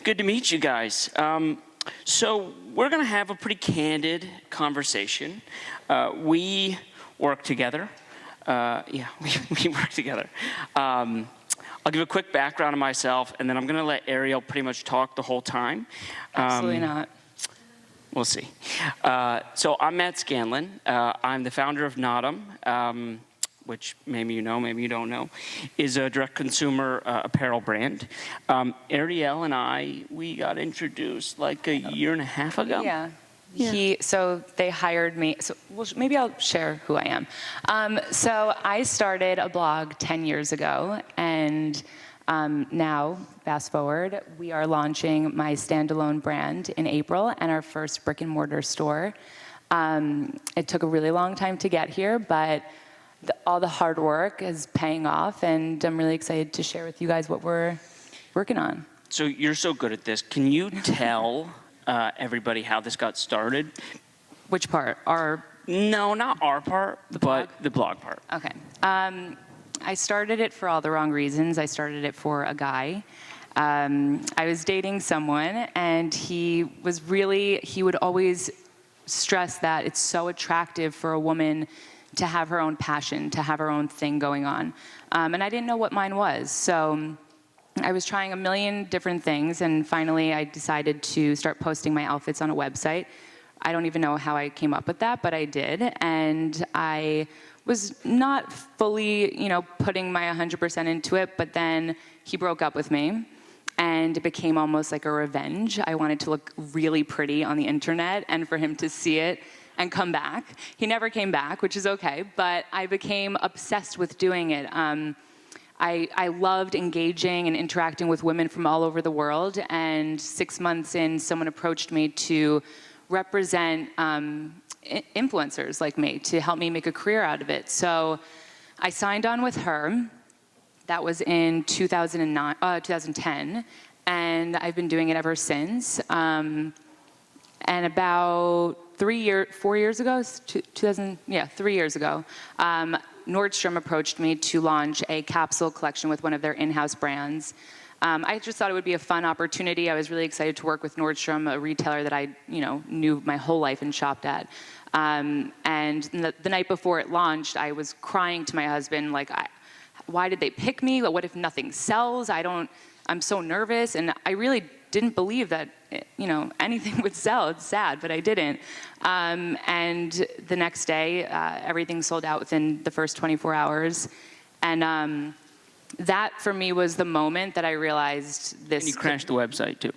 Good to meet you guys. So we're going to have a pretty candid conversation. We work together. We work together. I'll give a quick background of myself, and then I'm going to let Arielle pretty much talk the whole time. Absolutely not. We'll see. So I'm Matt Scanlan. I'm the founder of NAADAM, which maybe you know, maybe you don't know, is a direct-consumer apparel brand. Arielle and we got introduced like a year and a half ago. Yeah. So they hired me. So maybe I'll share who I am. So I started a blog 10 years ago, and now, fast forward, we are launching my standalone brand in April and our first brick-and-mortar store. It took a really long time to get here, but all the hard work is paying off, and I'm really excited to share with you guys what we're working on. So you're so good at this. Can you tell everybody how this got started? Which part? No, not our part, but the blog part. Okay. I started it for all the wrong reasons. I started it for a guy. I was dating someone, and he would always stress that it's so attractive for a woman to have her own passion, to have her own thing going on. And I didn't know what mine was. So I was trying a million different things, and finally I decided to start posting my outfits on a website. I don't even know how I came up with that, but I did. And I was not fully, putting my 100% into it, but then he broke up with me, and it became almost like a revenge. I wanted to look really pretty on the internet, and for him to see it and come back. He never came back, which is okay, but I became obsessed with doing it. I loved engaging and interacting with women from all over the world, and 6 months in, someone approached me to represent influencers like me, to help me make a career out of it. So I signed on with her. That was in 2010, and I've been doing it ever since. And about 4 years ago, 3 years ago, Nordstrom approached me to launch a capsule collection with one of their in-house brands. I just thought it would be a fun opportunity. I was really excited to work with Nordstrom, a retailer that I knew my whole life and shopped at. And the night before it launched, I was crying to my husband, like, why did they pick me? What if nothing sells? I'm so nervous. And I really didn't believe that anything would sell. It's sad, but I didn't. And the next day, everything sold out within the first 24 hours. And that, for me, was the moment that I realized this. And you crashed the website, too.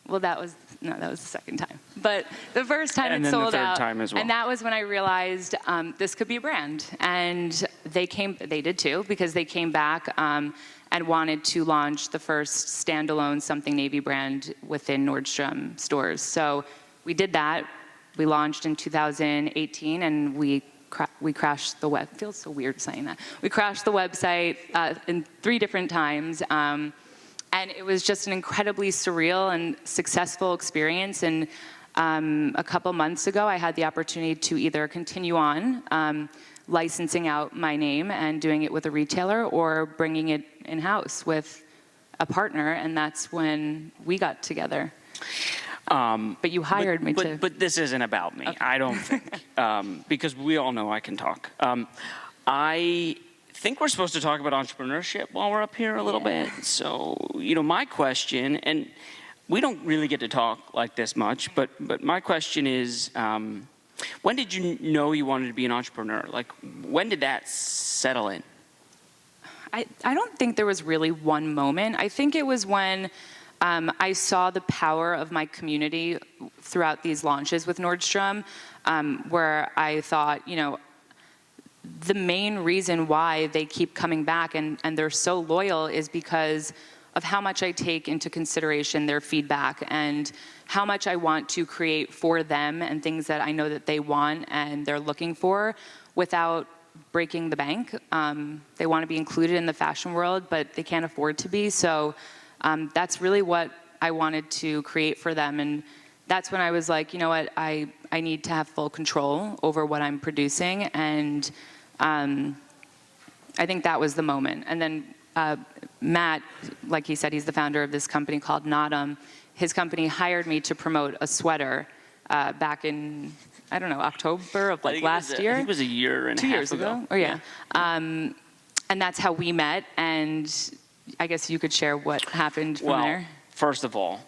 Well, that was the second time. But the first time and it sold out. And then the third time as well. And that was when I realized this could be a brand. And they did too, because they came back and wanted to launch the first standalone Something Navy brand within Nordstrom stores. So we did that. We launched in 2018, and we crashed the web. It feels so weird saying that. We crashed the website in 3 different times. And it was just an incredibly surreal and successful experience. And a couple months ago, I had the opportunity to either continue on licensing out my name and doing it with a retailer, or bringing it in-house with a partner, and that's when we got together. But you hired me to... But this isn't about me, okay. I don't think, because we all know I can talk. I think we're supposed to talk about entrepreneurship while we're up here a little bit. So, my question, and we don't really get to talk like this much, but my question is, when did you know you wanted to be an entrepreneur? Like, when did that settle in? I don't think there was really one moment. I think it was when I saw the power of my community throughout these launches with Nordstrom, where I thought, the main reason why they keep coming back and they're so loyal is because of how much I take into consideration their feedback and how much I want to create for them and things that I know that they want and they're looking for without breaking the bank. They want to be included in the fashion world, but they can't afford to be. So that's really what I wanted to create for them. And that's when I was like, you know what, I need to have full control over what I'm producing. And I think that was the moment. And then Matt, like he said, he's the founder of this company called NAADAM. his company hired me to promote a sweater back in, I don't know, October of like last year. I think it was a year and a half 2 years ago. Oh yeah. And that's how we met. And I guess you could share what happened from there. First of all,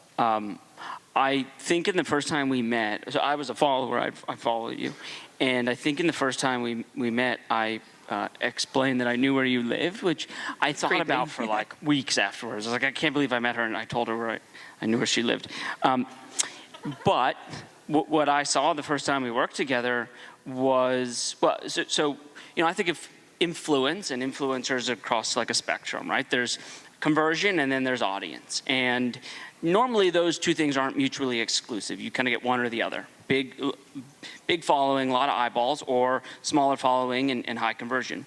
I think in the first time we met, so I was a follower, I followed you. And I think in the first time we met, I explained that I knew where you lived, which I thought about for like weeks afterwards. I was like, I can't believe I met her, and I told her where I knew where she lived. But what I saw the first time we worked together was, so I think of influence and influencers across like a spectrum, right? There's conversion and then there's audience. And normally those two things aren't mutually exclusive. You kind of get one or the other. Big following, a lot of eyeballs, or smaller following and high conversion.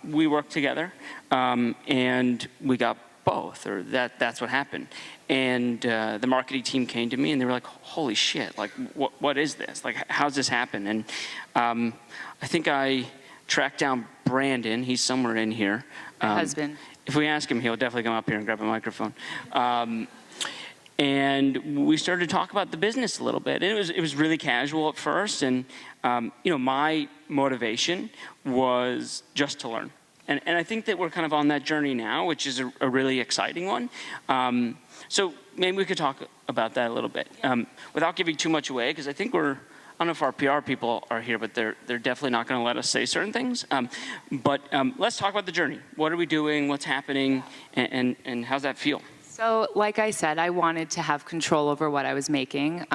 We worked together and we got both, or that's what happened. And the marketing team came to me and they were like, holy shit, like what is this? Like, how's this happen? And I think I tracked down Brandon. He's somewhere in here. My husband. If we ask him, he'll definitely come up here and grab a microphone. And we started to talk about the business a little bit. And it was really casual at first. And my motivation was just to learn. And I think that we're kind of on that journey now, which is a really exciting one. So maybe we could talk about that a little bit without giving too much away, because I think I don't know if our PR people are here, but they're definitely not going to let us say certain things. But let's talk about the journey. What are we doing? What's happening? And how's that feel? So like I said, I wanted to have control over what I was making.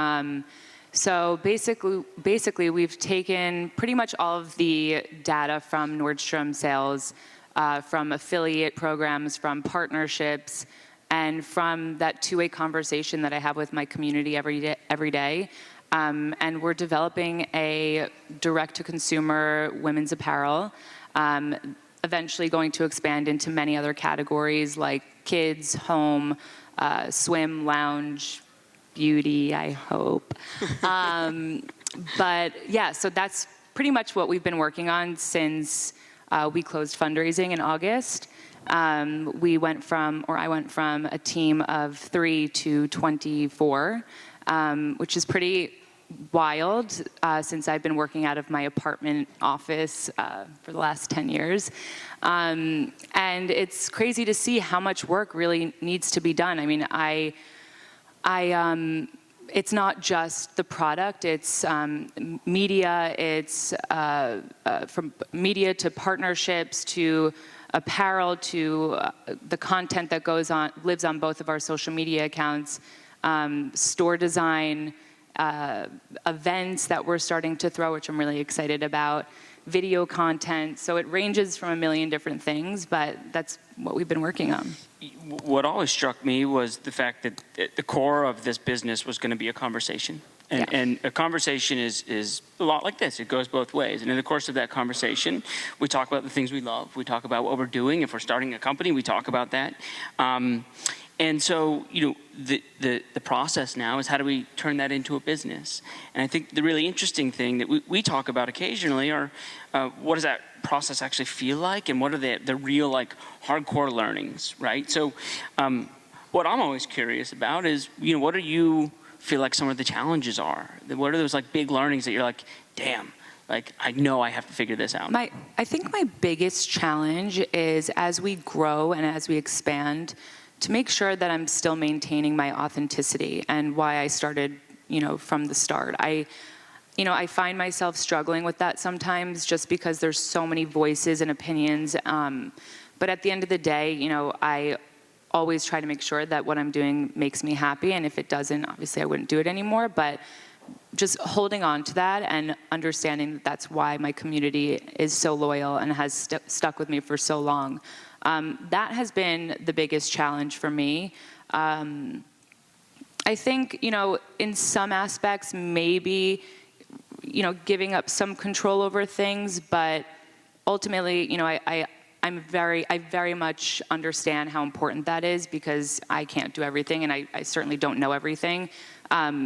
So basically, we've taken pretty much all of the data from Nordstrom sales, from affiliate programs, from partnerships, and from that two-way conversation that I have with my community every day. And we're developing a direct-to-consumer women's apparel, eventually going to expand into many other categories like kids, home, swim, lounge, beauty, I hope. But yeah, so that's pretty much what we've been working on since we closed fundraising in August. I went from a team of 3 to 24, which is pretty wild since I've been working out of my apartment office for the last 10 years. And it's crazy to see how much work really needs to be done. I mean, it's not just the product, it's media, it's from media to partnerships to apparel to the content that lives on both of our social media accounts, store design, events that we're starting to throw, which I'm really excited about, video content. So it ranges from a million different things, but that's what we've been working on. What always struck me was the fact that at the core of this business was going to be a conversation. And a conversation is a lot like this. It goes both ways. And in the course of that conversation, we talk about the things we love. We talk about what we're doing. If we're starting a company, we talk about that. And so, the process now is how do we turn that into a business? And I think the really interesting thing that we talk about occasionally are what does that process actually feel like, and what are the real like hardcore learnings, right? So what I'm always curious about is, what do you feel like some of the challenges are? What are those like big learnings that you're like, damn, like I know I have to figure this out? I think my biggest challenge is as we grow and as we expand, to make sure that I'm still maintaining my authenticity and why I started, from the start. I find myself struggling with that sometimes just because there's so many voices and opinions. But at the end of the day, I always try to make sure that what I'm doing makes me happy. And if it doesn't, obviously I wouldn't do it anymore. But just holding on to that and understanding that that's why my community is so loyal and has stuck with me for so long. That has been the biggest challenge for me. I think, in some aspects, maybe, giving up some control over things, but ultimately, I very much understand how important that is because I can't do everything and I certainly don't know everything.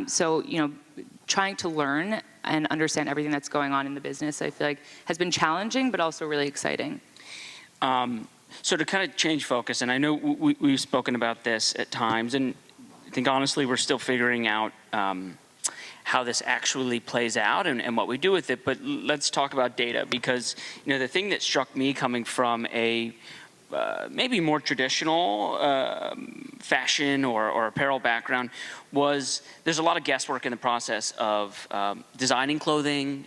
So, trying to learn and understand everything that's going on in the business, I feel like has been challenging, but also really exciting. So to kind of change focus, and I know we've spoken about this at times, and think honestly we're still figuring out how this actually plays out and what we do with it. But let's talk about data, because the thing that struck me coming from a maybe more traditional fashion or apparel background was there's a lot of guesswork in the process of designing clothing,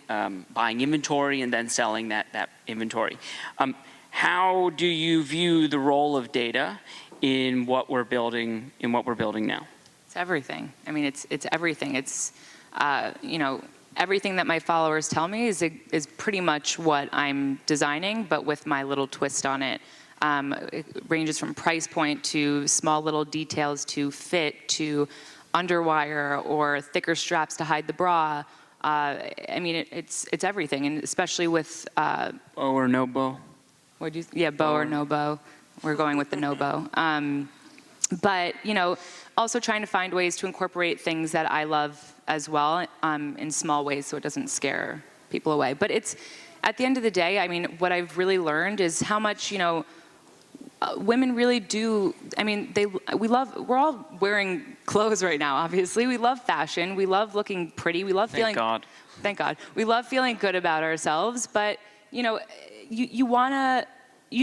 buying inventory, and then selling that inventory. How do you view the role of data in what we're building now? It's everything. I mean, it's everything. It's everything that my followers tell me is pretty much what I'm designing, but with my little twist on it. It ranges from price point to small little details to fit to underwire or thicker straps to hide the bra. I mean, it's everything, and especially with bow or no bow. Bow or no bow. We're going with the no bow. But also trying to find ways to incorporate things that I love as well in small ways, so it doesn't't people away. But it's at the end of the day, I mean, what I've really learned is how much women really do. I mean, we're all wearing clothes right now, obviously. We love fashion. We love looking pretty. We love feeling. Thank God. We love feeling good about ourselves. But, you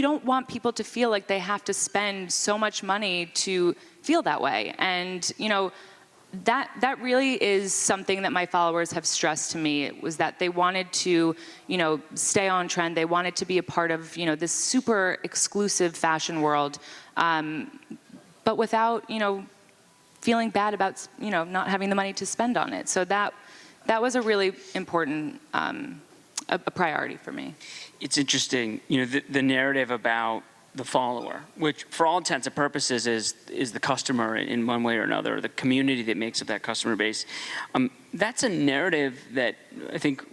don't want people to feel like they have to spend so much money to feel that way. And, that really is something that my followers have stressed to me. It was that they wanted to, stay on trend. They wanted to be a part of, this super exclusive fashion world, but without, feeling bad about, not having the money to spend on it. So that was a really important a priority for me. It's interesting, the narrative about the follower, which for all intents and purposes is the customer in one way or another, the community that makes up that customer base. That's a narrative that I think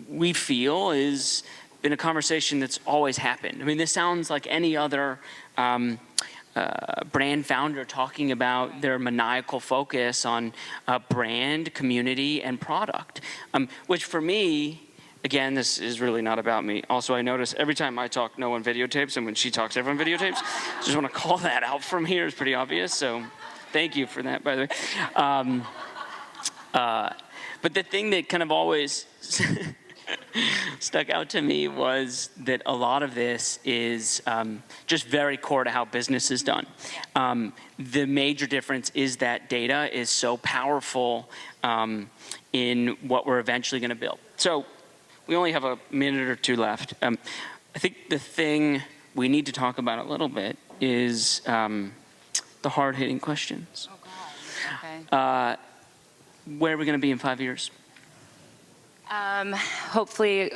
we feel has been a conversation that's always happened. I mean, this sounds like any other brand founder talking about their maniacal focus on brand, community, and product, which for me, again, this is really not about me. Also, I notice every time I talk, no one videotapes, and when she talks, everyone videotapes. Just want to call that out from here. It's pretty obvious, so thank you for that, by the way. But the thing that kind of always stuck out to me was that a lot of this is just very core to how business is done. The major difference is that data is so powerful in what we're eventually going to build. So we only have a minute or two left. I think the thing we need to talk about a little bit is the hard-hitting questions. Oh, God. Okay. Where are we going to be in 5 years? Hopefully.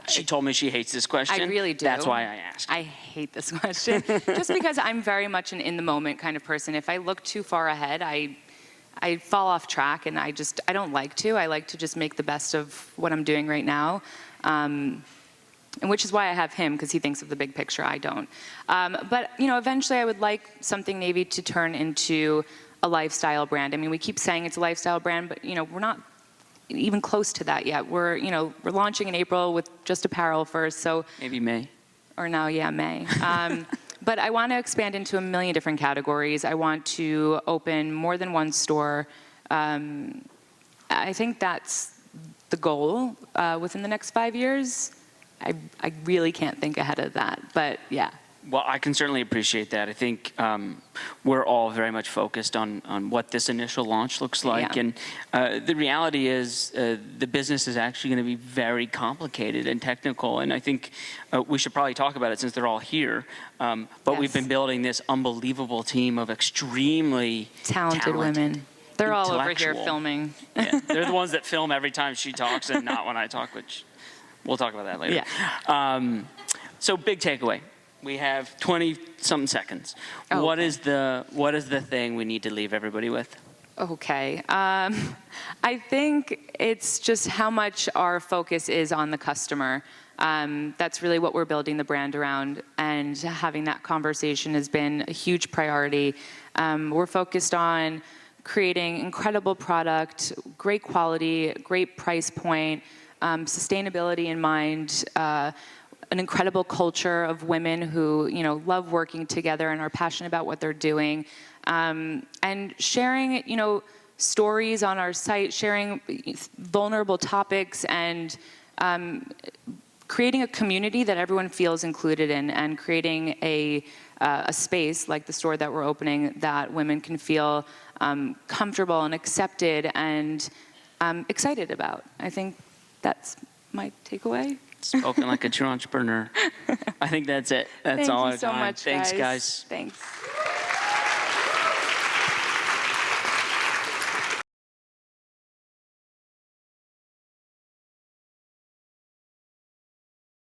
She told me she hates this question. I really do. That's why I asked. I hate this question. Just because I'm very much an in-the-moment kind of person. If I look too far ahead, I fall off track, and I don't like to. I like to just make the best of what I'm doing right now, and which is why I have him, because he thinks of the big picture. I don't. But eventually, I would like something maybe to turn into a lifestyle brand. I mean, we keep saying it's a lifestyle brand, but we're not even close to that yet. We're launching in April with just apparel first, so maybe May. Or now, yeah, May. But I want to expand into a million different categories. I want to open more than one store. I think that's the goal within the next 5 years. I really can't think ahead of that, but yeah. Well, I can certainly appreciate that. I think we're all very much focused on what this initial launch looks like. Yeah. And the reality is the business is actually going to be very complicated and technical. And I think we should probably talk about it since they're all here. But yes, we've been building this unbelievable team of extremely talented women. They're all over here filming. Yeah, they're the ones that film every time she talks and not when I talk, which we'll talk about that later. Yeah. So big takeaway. We have 20-something seconds. Oh, what is the thing we need to leave everybody with? Okay. I think it's just how much our focus is on the customer. That's really what we're building the brand around, and having that conversation has been a huge priority. We're focused on creating incredible product, great quality, great price point, sustainability in mind, an incredible culture of women who love working together and are passionate about what they're doing. and sharing, stories on our site, sharing vulnerable topics, and creating a community that everyone feels included in, and creating a space like the store that we're opening that women can feel comfortable and accepted and excited about. I think that's my takeaway. Spoken like a true entrepreneur. I think that's it. That's all our time. Thank you so much, Thanks, guys. Thanks.